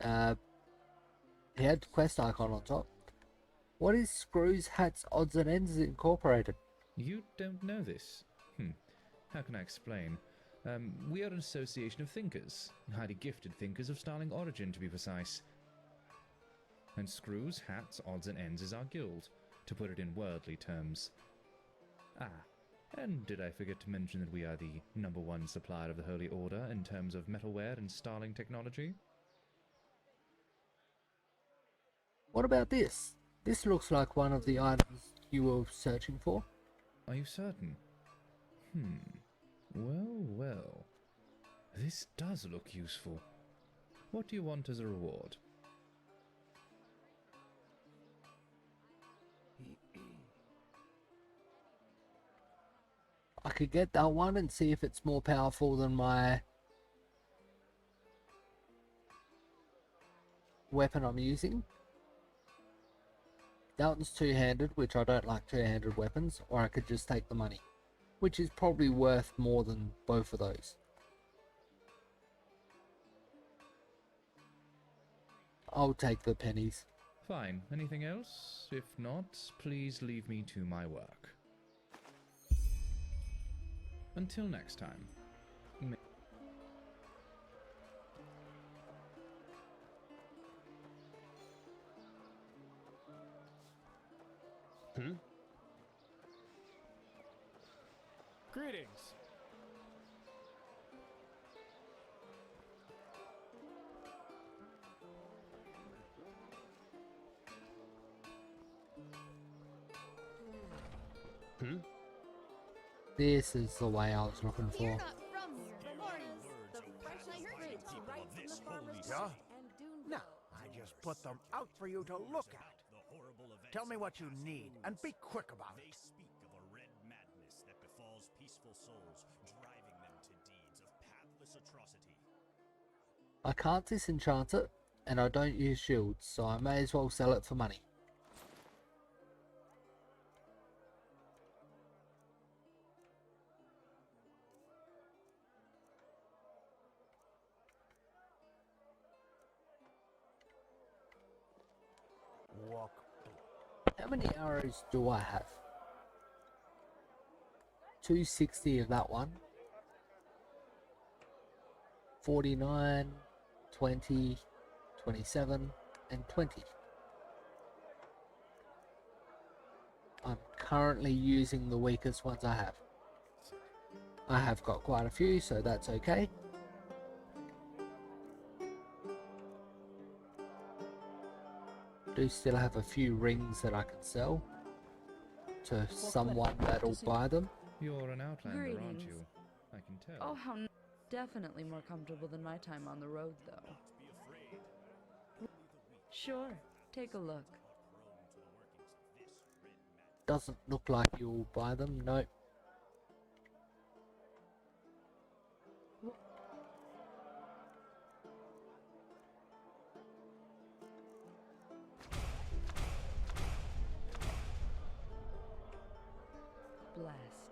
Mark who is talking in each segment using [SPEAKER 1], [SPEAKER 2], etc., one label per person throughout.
[SPEAKER 1] He had the quest icon on top. What is Screws, Hats, Odds and Ends Incorporated?
[SPEAKER 2] You don't know this? How can I explain? We are an association of thinkers, highly gifted thinkers of sterling origin to be precise. And Screws, Hats, Odds and Ends is our guild, to put it in worldly terms. Ah, and did I forget to mention that we are the #1 supplier of the Holy Order in terms of metalware and sterling technology?
[SPEAKER 1] What about this? This looks like one of the items you were searching for.
[SPEAKER 2] Are you certain? Well. This does look useful. What do you want as a reward?
[SPEAKER 1] I could get that one and see if it's more powerful than my weapon I'm using. That one's two-handed, which I don't like two-handed weapons, or I could just take the money, which is probably worth more than both of those. I'll take the pennies.
[SPEAKER 2] Fine. Anything else? If not, please leave me to my work. Until next time.
[SPEAKER 3] Greetings.
[SPEAKER 1] This is the way I was looking for.
[SPEAKER 4] Yeah? No, I just put them out for you to look at. Tell me what you need, and be quick about it.
[SPEAKER 5] They speak of a red madness that befalls peaceful souls, driving them to deeds of pathless atrocity.
[SPEAKER 1] I can't disenchant it, and I don't use shields, so I may as well sell it for money.
[SPEAKER 4] Walk.
[SPEAKER 1] How many arrows do I have? 260 of that one. 49, 20, 27, and 20. I'm currently using the weakest ones I have. I have got quite a few, so that's okay. Do still have a few rings that I can sell to someone that'll buy them.
[SPEAKER 2] You're an outlander, aren't
[SPEAKER 6] Greetings.
[SPEAKER 2] you? I can tell.
[SPEAKER 6] Oh, how definitely more comfortable than my time on the road, though. Sure, take a look.
[SPEAKER 1] Doesn't look like you'll buy them, nope.
[SPEAKER 6] Blessed.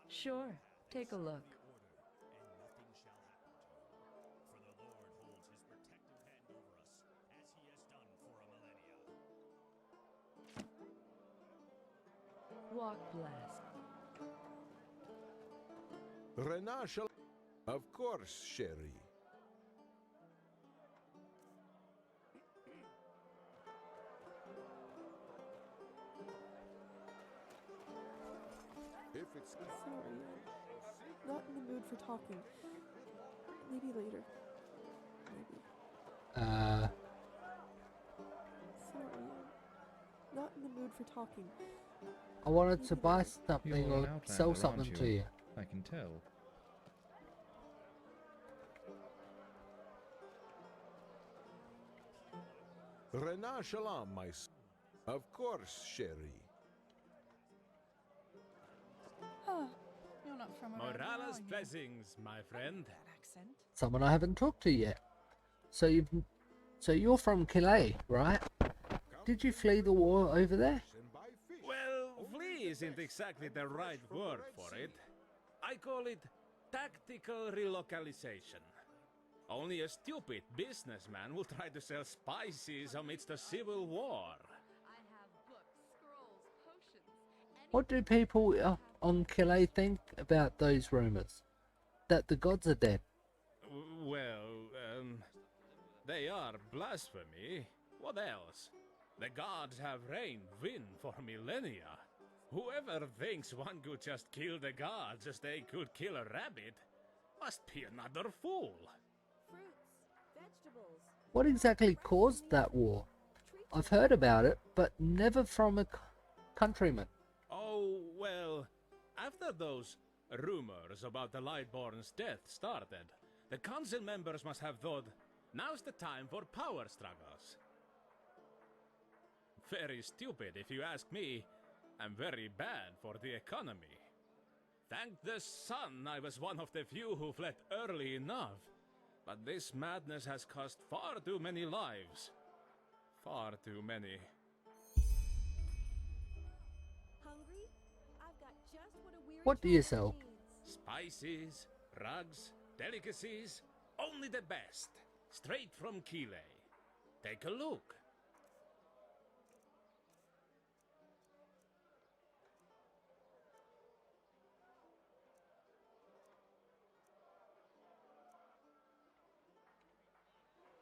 [SPEAKER 6] Sure, take a look. Walk blessed.
[SPEAKER 7] Renard shall... Of course, Sherry. If it's...
[SPEAKER 8] Sorry, I'm not in the mood for talking. Maybe later. Maybe. Sorry, I'm not in the mood for talking.
[SPEAKER 1] I wanted to buy something
[SPEAKER 2] You're an
[SPEAKER 1] or
[SPEAKER 2] outlander,
[SPEAKER 1] sell
[SPEAKER 2] aren't
[SPEAKER 1] something to you.
[SPEAKER 2] I can tell.
[SPEAKER 7] Renard Shalom, my son. Of course, Sherry.
[SPEAKER 8] Ah, you're not from around here,
[SPEAKER 3] Morales
[SPEAKER 8] are you?
[SPEAKER 3] blessings, my friend.
[SPEAKER 8] That accent.
[SPEAKER 1] Someone I haven't talked to yet. So you're from Calais, right? Did you flee the war over there?
[SPEAKER 3] Well, flee isn't exactly the right word for it. I call it tactical relocalization. Only a stupid businessman will try to sell spices amidst a civil war.
[SPEAKER 6] I have books, scrolls, potions.
[SPEAKER 1] What do people on Calais think about those rumors? That the gods are dead?
[SPEAKER 3] Well, they are blasphemy. What else? The gods have reigned win for millennia. Whoever thinks one could just kill the gods as they could kill a rabbit must be another fool.
[SPEAKER 8] Fruits, vegetables.
[SPEAKER 1] What exactly caused that war? I've heard about it, but never from a countryman.
[SPEAKER 3] Oh, well, after those rumors about the Lightborn's death started, the council members must have thought, now's the time for power struggles. Very stupid, if you ask me, and very bad for the economy. Thank the sun I was one of the few who fled early enough, but this madness has cost far too many lives. Far too many.
[SPEAKER 8] Hungry? I've got just what a weary
[SPEAKER 1] What do you
[SPEAKER 8] traveler
[SPEAKER 1] sell?
[SPEAKER 8] needs.
[SPEAKER 3] Spices, rugs, delicacies, only the best. Straight from Kile. Take a look.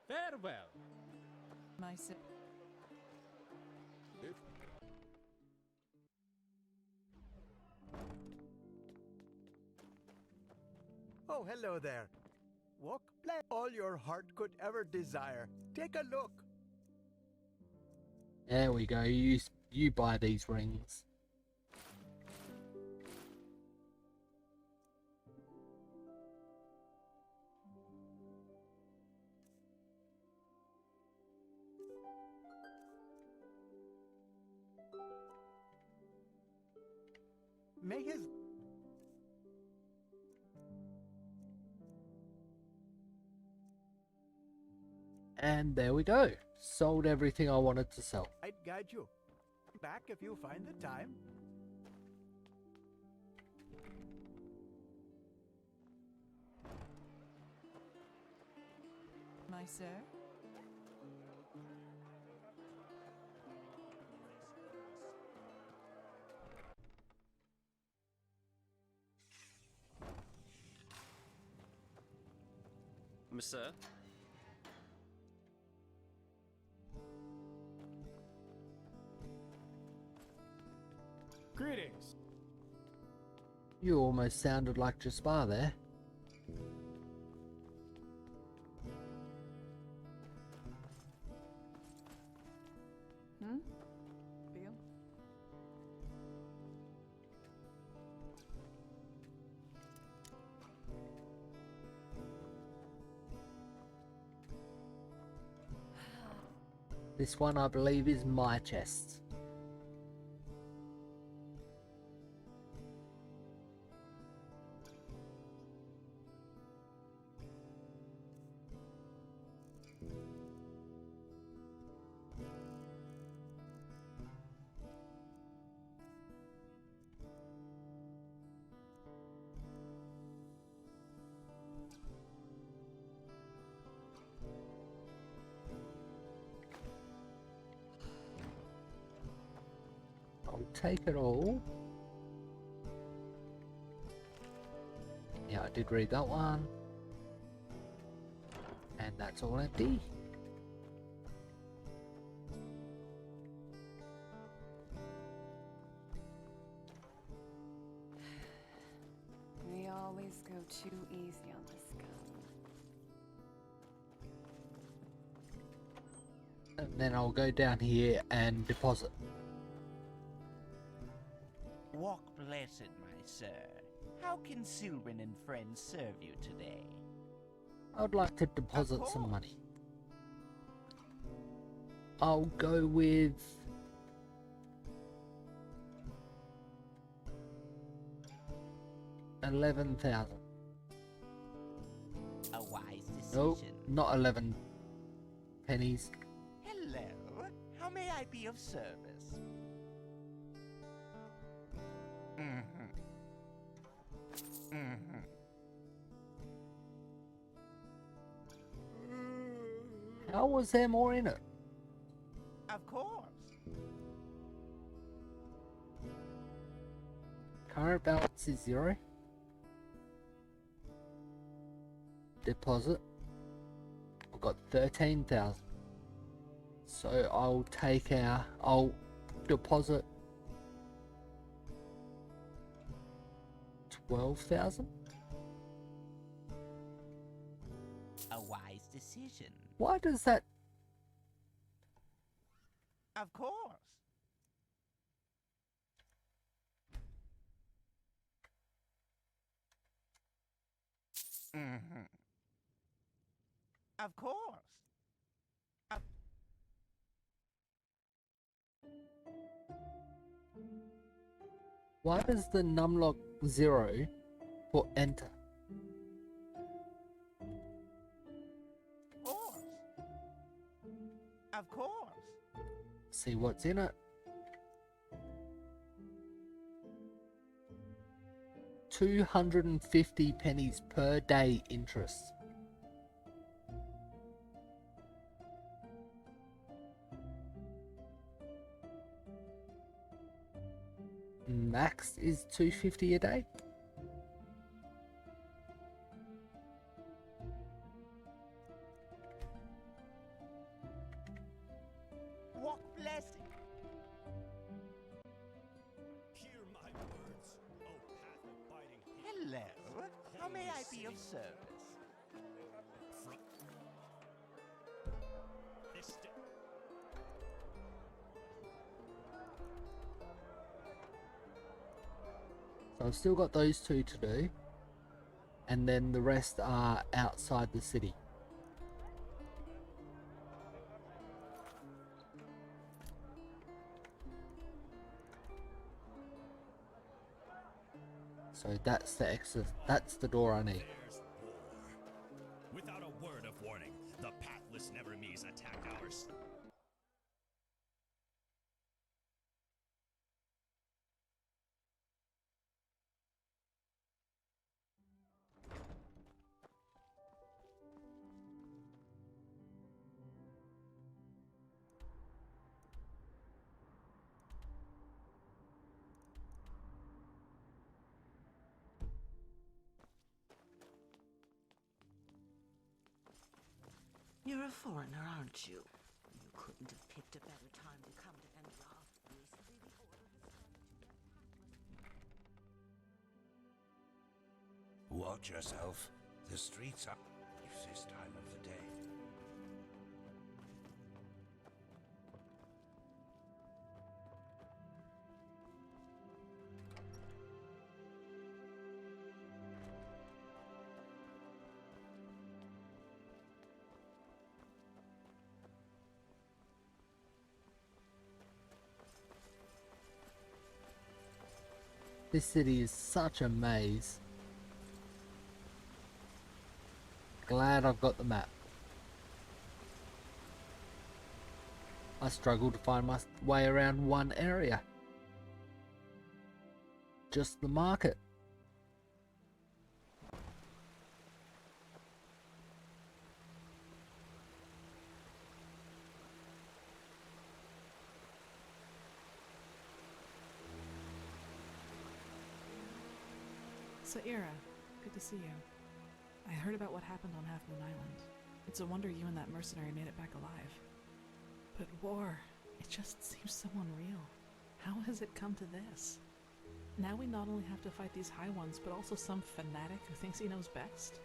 [SPEAKER 3] Farewell.
[SPEAKER 4] Oh, hello there. Walk, play all your heart could ever desire. Take a look.
[SPEAKER 1] There we go. You buy these rings.
[SPEAKER 4] May his...
[SPEAKER 1] And there we go. Sold everything I wanted to sell.
[SPEAKER 4] I'd guide you. Back if you find the time.
[SPEAKER 9] My sir?
[SPEAKER 10] Sir?
[SPEAKER 3] Greetings.
[SPEAKER 1] You almost sounded like Jaspar there.
[SPEAKER 9] Bill?
[SPEAKER 1] This one, I believe, is my chest. I'll take it all. Yeah, I did read that one. And that's all empty.
[SPEAKER 9] We always go too easy on this gun.
[SPEAKER 1] And then I'll go down here and deposit.
[SPEAKER 11] Walk blessed, my sir. How can Sylvan and friends serve you today?
[SPEAKER 1] I would like to deposit some money. I'll go with 11,000.
[SPEAKER 11] A wise decision.
[SPEAKER 1] Nope, not 11 pennies.
[SPEAKER 11] Hello. How may I be of service?
[SPEAKER 1] How was there more in it?
[SPEAKER 11] Of course.
[SPEAKER 1] Current balance is 0. Deposit. I've got 13,000. So I'll deposit 12,000.
[SPEAKER 11] A wise decision.
[SPEAKER 1] Why does that?
[SPEAKER 11] Of course. Mm-hmm. Of course.
[SPEAKER 1] Why does the numlock 0 for enter?
[SPEAKER 11] Of course. Of course.
[SPEAKER 1] See what's in it. 250 pennies per day interest. Max is 250 a day.
[SPEAKER 11] What blessing?
[SPEAKER 5] Hear my words, O path of biting.
[SPEAKER 11] Hello. How may I be of service?
[SPEAKER 5] This step.
[SPEAKER 1] So I've still got those 2 to do. And then the rest are outside the city. So that's the exit. That's the door I need.
[SPEAKER 5] There's war. Without a word of warning, the pathless Nevermees attacked ours.
[SPEAKER 12] You're a foreigner, aren't you? You couldn't have picked a better time to come to Enderal. Recently the Order has...
[SPEAKER 13] Watch yourself. The streets are this time of the day.
[SPEAKER 1] This city is such a maze. Glad I've got the map. I struggled to find my way around one area. Just the market.
[SPEAKER 14] Saira, good to see you. I heard about what happened on Half Moon Island. It's a wonder you and that mercenary made it back alive. But war, it just seems so unreal. How has it come to this? Now we not only have to fight these High Ones, but also some fanatic who thinks he knows best?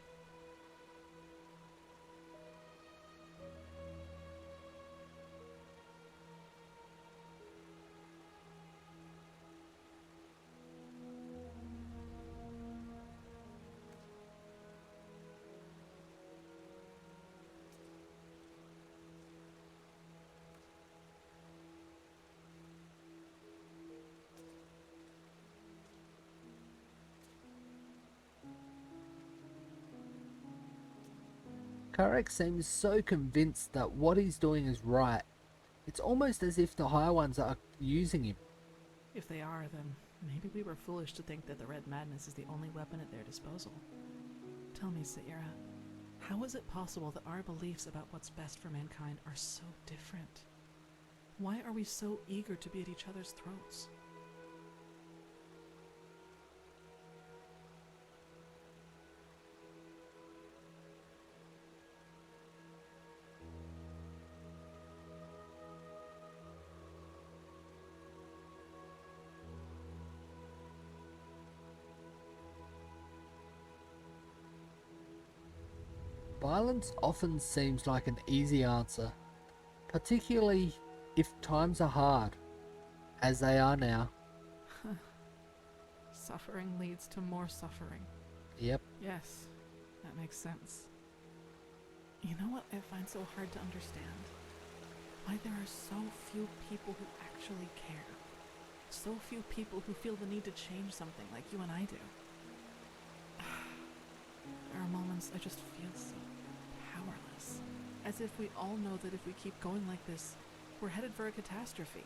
[SPEAKER 1] Karek seems so convinced that what he's doing is right. It's almost as if the High Ones are using him.
[SPEAKER 14] If they are, then maybe we were foolish to think that the Red Madness is the only weapon at their disposal. Tell me, Saira, How is it possible that our beliefs about what's best for mankind are so different? Why are we so eager to be at each other's throats?
[SPEAKER 1] Violence often seems like an easy answer, particularly if times are hard, as they are now.
[SPEAKER 14] Suffering leads to more suffering.
[SPEAKER 1] Yep.
[SPEAKER 14] Yes, that makes sense. You know what I find so hard to understand? Why there are so few people who actually care. So few people who feel the need to change something like you and I do. There are moments I just feel so powerless. As if we all know that if we keep going like this, we're headed for a catastrophe.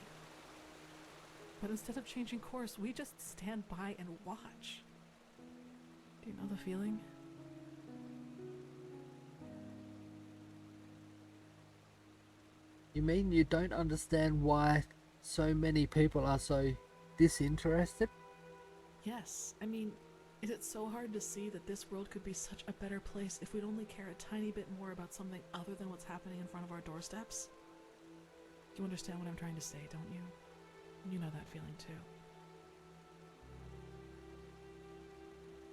[SPEAKER 14] But instead of changing course, we just stand by and watch. Do you know the feeling?
[SPEAKER 1] You mean you don't understand why so many people are so disinterested?
[SPEAKER 14] Yes, I mean, is it so hard to see that this world could be such a better place if we'd only care a tiny bit more about something other than what's happening in front of our doorsteps? You understand what I'm trying to say, don't you? You know that feeling too.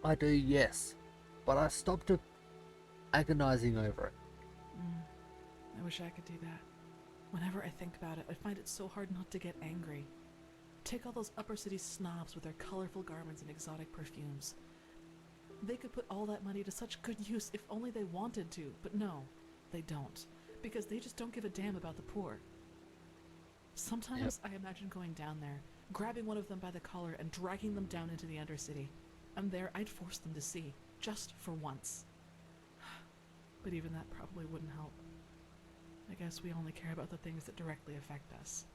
[SPEAKER 1] I do, yes. But I stopped agonizing over it.
[SPEAKER 14] I wish I could do that. Whenever I think about it, I find it so hard not to get angry. Take all those upper city snobs with their colorful garments and exotic perfumes. They could put all that money to such good use if only they wanted to, but no, they don't. Because they just don't give a damn about the poor. Sometimes I imagine going down there, grabbing one of them by the collar and dragging them down into the Undercity. And there I'd force them to see, just for once. But even that probably wouldn't help. I guess we only care about the things that directly affect us.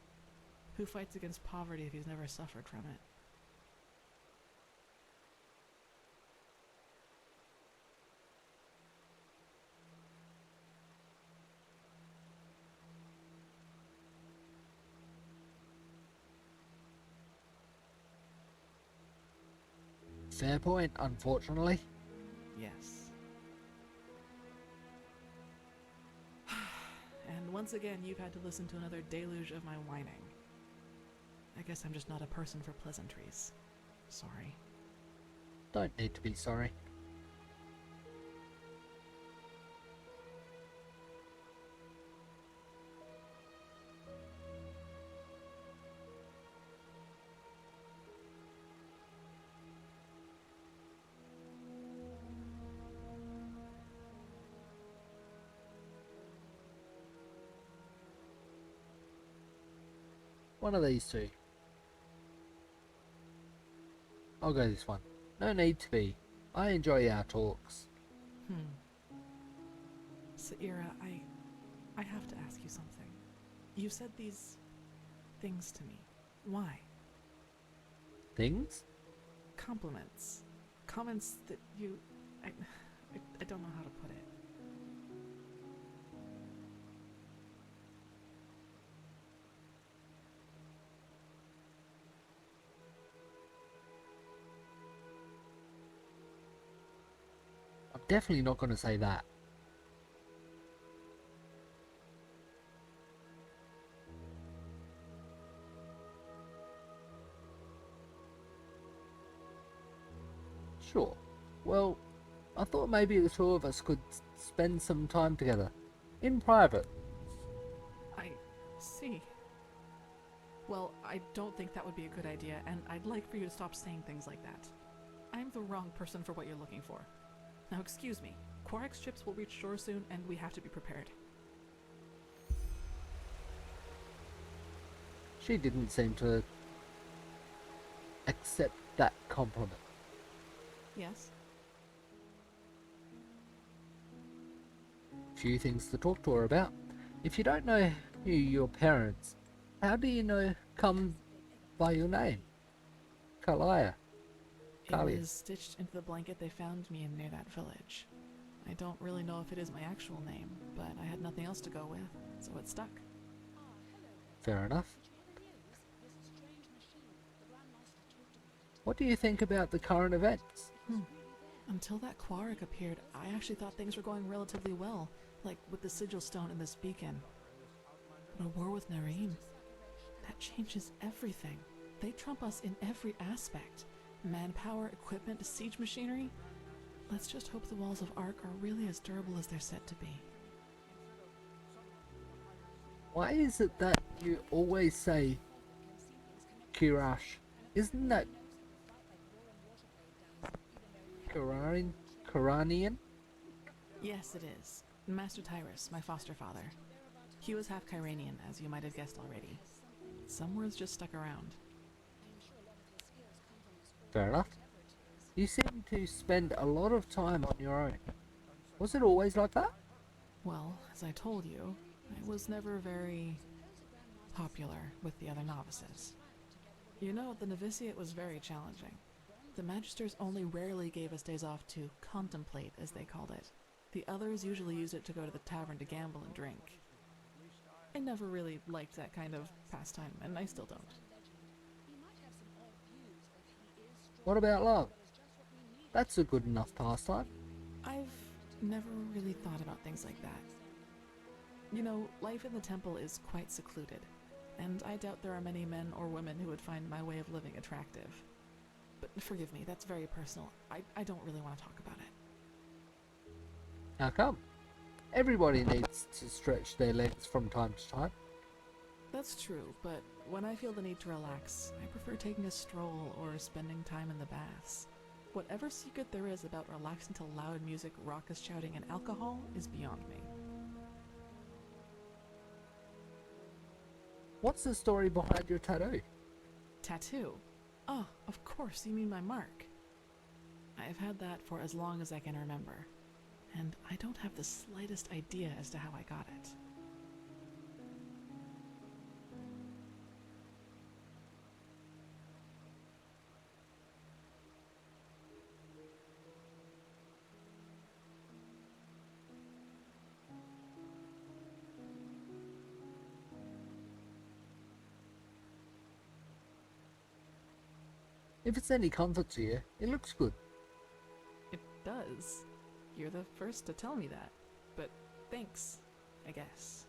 [SPEAKER 14] Who fights against poverty if he's never suffered from it?
[SPEAKER 1] Fair point, unfortunately.
[SPEAKER 14] Yes. And once again, you've had to listen to another deluge of my whining. I guess I'm just not a person for pleasantries. Sorry.
[SPEAKER 1] Don't need to be sorry. One of these two. I'll go this one. No need to be. I enjoy our talks.
[SPEAKER 14] Saira, I have to ask you something. You said these things to me. Why?
[SPEAKER 1] Things?
[SPEAKER 14] Compliments. Comments that you... I don't know how to put it.
[SPEAKER 1] I'm definitely not going to say that. Sure. Well, I thought maybe the two of us could spend some time together. In private.
[SPEAKER 14] I see. Well, I don't think that would be a good idea, and I'd like for you to stop saying things like that. I'm the wrong person for what you're looking for. Now excuse me, Quark's ships will reach shore soon, and we have to be prepared.
[SPEAKER 1] She didn't seem to accept that compliment.
[SPEAKER 14] Yes?
[SPEAKER 1] Few things to talk to her about. If you don't know who your parents, how do you know come by your name? Kalia.
[SPEAKER 14] It was stitched into the blanket they found me in near that village. I don't really know if it is my actual name, but I had nothing else to go with, so it stuck.
[SPEAKER 1] Fair enough. What do you think about the current events?
[SPEAKER 14] Until that Quark appeared, I actually thought things were going relatively well, like with the sigil stone and this beacon. But a war with Nareem, that changes everything. They trump us in every aspect. Manpower, equipment, siege machinery. Let's just hope the walls of Ark are really as durable as they're said to be.
[SPEAKER 1] Why is it that you always say Kirash? Isn't that Quranian?
[SPEAKER 14] Yes, it is. Master Tyrus, my foster father. He was half Kyranian, as you might have guessed already. Some words just stuck around.
[SPEAKER 1] Fair enough. You seem to spend a lot of time on your own. Was it always like that?
[SPEAKER 14] Well, as I told you, I was never very popular with the other novices. You know, the novitiate was very challenging. The Magisters only rarely gave us days off to contemplate, as they called it. The others usually used it to go to the tavern to gamble and drink. I never really liked that kind of pastime, and I still don't.
[SPEAKER 1] What about love? That's a good enough pastime.
[SPEAKER 14] I've never really thought about things like that. You know, life in the temple is quite secluded, and I doubt there are many men or women who would find my way of living attractive. But forgive me, that's very personal. I don't really want to talk about it.
[SPEAKER 1] How come? Everybody needs to stretch their legs from time to time.
[SPEAKER 14] That's true, but when I feel the need to relax, I prefer taking a stroll or spending time in the baths. Whatever secret there is about relaxing to loud music, raucous shouting, and alcohol is beyond me.
[SPEAKER 1] What's the story behind your tattoo?
[SPEAKER 14] Tattoo? Oh, of course, you mean my mark. I have had that for as long as I can remember, and I don't have the slightest idea as to how I got it.
[SPEAKER 1] If it's any comfort to you, it looks good.
[SPEAKER 14] It does. You're the first to tell me that. But thanks, I guess.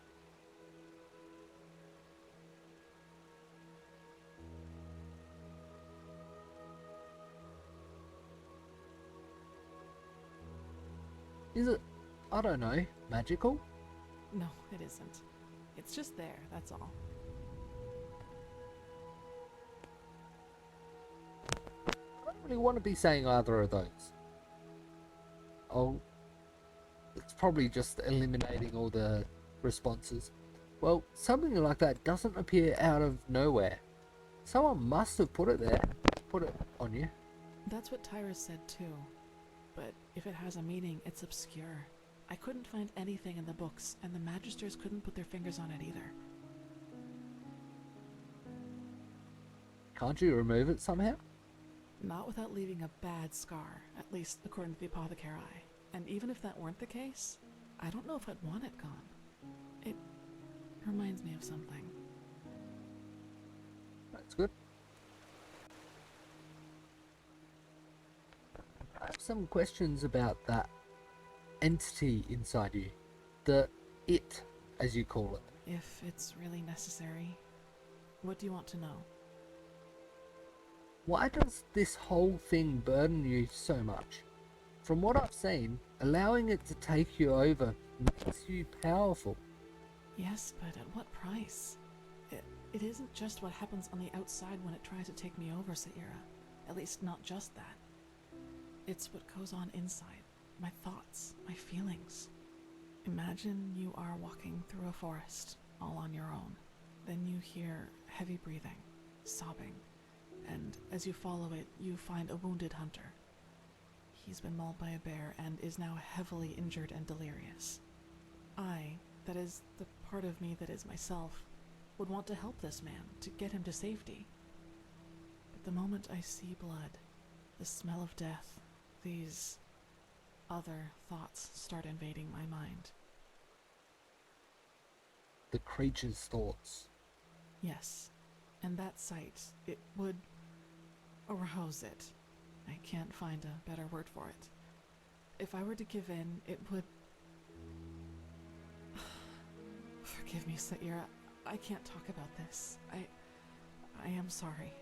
[SPEAKER 1] Is it, I don't know, magical?
[SPEAKER 14] No, it isn't. It's just there, that's all.
[SPEAKER 1] I don't really want to be saying either of those. Oh, it's probably just eliminating all the responses. Well, something like that doesn't appear out of nowhere. Someone must have put it there. Put it on you.
[SPEAKER 14] That's what Tyrus said too. But if it has a meaning, it's obscure. I couldn't find anything in the books, and the Magisters couldn't put their fingers on it either.
[SPEAKER 1] Can't you remove it somehow?
[SPEAKER 14] Not without leaving a bad scar, at least according to the apothecary. And even if that weren't the case, I don't know if I'd want it gone. It reminds me of something.
[SPEAKER 1] That's good. I have some questions about that entity inside you. The it, as you call it.
[SPEAKER 14] If it's really necessary. What do you want to know?
[SPEAKER 1] Why does this whole thing burden you so much? From what I've seen, allowing it to take you over makes you powerful.
[SPEAKER 14] Yes, but at what price? It isn't just what happens on the outside when it tries to take me over, Saira. At least not just that. It's what goes on inside. My thoughts, my feelings. Imagine you are walking through a forest, all on your own. Then you hear heavy breathing, sobbing, and as you follow it, you find a wounded hunter. He's been mauled by a bear and is now heavily injured and delirious. I, that is the part of me that is myself, would want to help this man, to get him to safety. But the moment I see blood, the smell of death, these other thoughts start invading my mind.
[SPEAKER 1] The creature's thoughts.
[SPEAKER 14] Yes, and that sight, it would arouse it. I can't find a better word for it. If I were to give in, it would... Forgive me, Saira. I can't talk about this. I am sorry.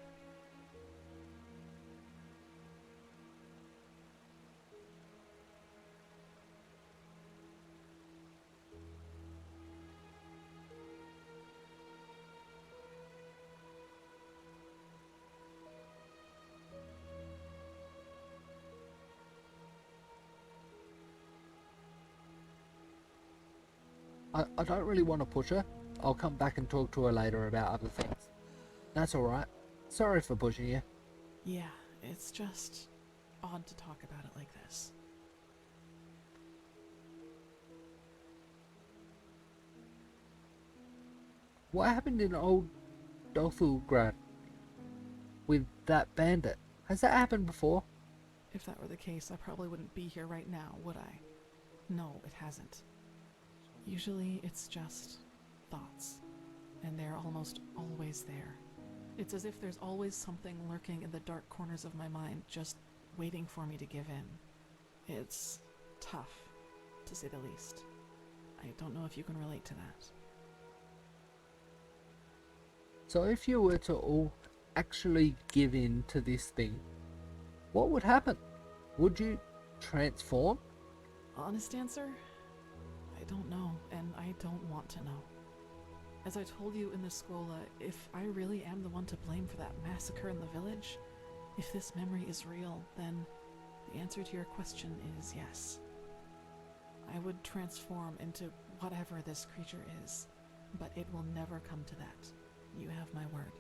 [SPEAKER 1] I don't really want to push her. I'll come back and talk to her later about other things. That's alright. Sorry for pushing you.
[SPEAKER 14] Yeah, it's just odd to talk about it like this.
[SPEAKER 1] What happened in old Dothelgrad with that bandit? Has that happened before?
[SPEAKER 14] If that were the case, I probably wouldn't be here right now, would I? No, it hasn't. Usually it's just thoughts, and they're almost always there. It's as if there's always something lurking in the dark corners of my mind, just waiting for me to give in. It's tough, to say the least. I don't know if you can relate to that.
[SPEAKER 1] So if you were to all actually give in to this thing, what would happen? Would you transform?
[SPEAKER 14] Honest answer? I don't know, and I don't want to know. As I told you in the Scola, if I really am the one to blame for that massacre in the village, if this memory is real, then the answer to your question is yes. I would transform into whatever this creature is, but it will never come to that. You have my word.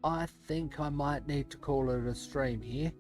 [SPEAKER 1] I think I might need to call it a stream here.